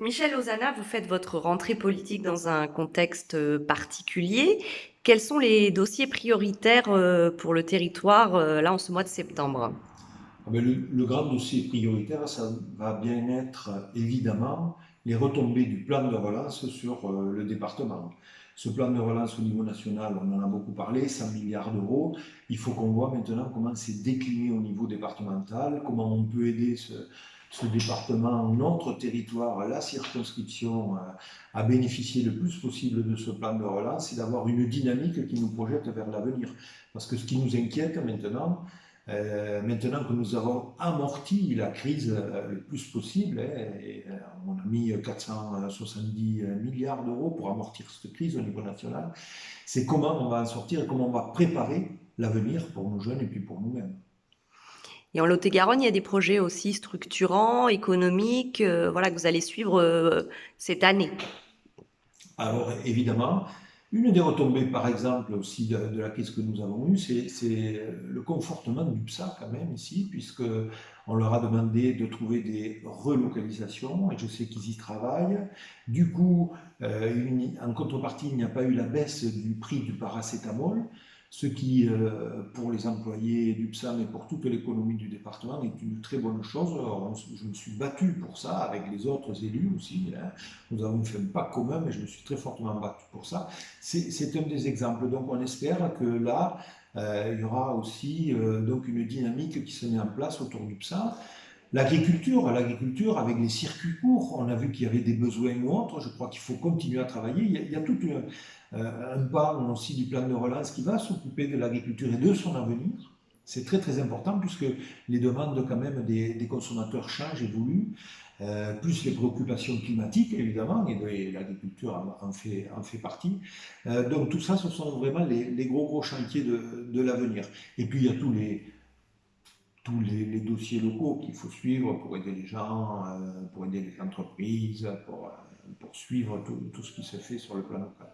Michel Ozanna, vous faites votre rentrée politique dans un contexte particulier. Quels sont les dossiers prioritaires pour le territoire là en ce mois de septembre? Ah ben, le grand dossier prioritaire, ça va bien être évidemment les retombées du plan de relance sur le département. Ce plan de relance au niveau national, on en a beaucoup parlé, 100 milliards d'euros. Il faut qu'on voit maintenant comment c'est décliné au niveau départemental, comment on peut aider ce département, notre territoire, la circonscription, à bénéficier le plus possible de ce plan de relance et d'avoir une dynamique qui nous projette vers l'avenir. Parce que ce qui nous inquiète maintenant que nous avons amorti la crise le plus possible, on a mis 470 milliards d'euros pour amortir cette crise au niveau national, c'est comment on va en sortir et comment on va préparer l'avenir pour nos jeunes et puis pour nous-mêmes. Et en Lot-et-Garonne, il y a des projets aussi structurants, économiques, voilà, que vous allez suivre cette année. Alors évidemment, une des retombées par exemple aussi de la crise que nous avons eue, c'est le confortement du PSA quand même ici, puisque on leur a demandé de trouver des relocalisations et je sais qu'ils y travaillent. Du coup, en contrepartie, il n'y a pas eu la baisse du prix du paracétamol, ce qui, pour les employés du PSAM et pour toute l'économie du département, est une très bonne chose. Je me suis battu pour ça avec les autres élus aussi, hein. Nous avons fait un pas commun, mais je me suis très fortement battu pour ça. C'est un des exemples. Donc on espère que là, il y aura aussi donc une dynamique qui se met en place autour du PSA. L'agriculture avec les circuits courts, on a vu qu'il y avait des besoins ou autres. Je crois qu'il faut continuer à travailler. Il y a tout un pan aussi du plan de relance qui va s'occuper de l'agriculture et de son avenir. C'est très très important puisque les demandes quand même des consommateurs changent, évoluent, plus les préoccupations climatiques évidemment, et l'agriculture en fait partie. Donc tout ça, ce sont vraiment les gros chantiers de l'avenir. Et puis il y a tous les dossiers locaux qu'il faut suivre pour aider les gens, pour aider les entreprises, pour suivre tout ce qui se fait sur le plan local.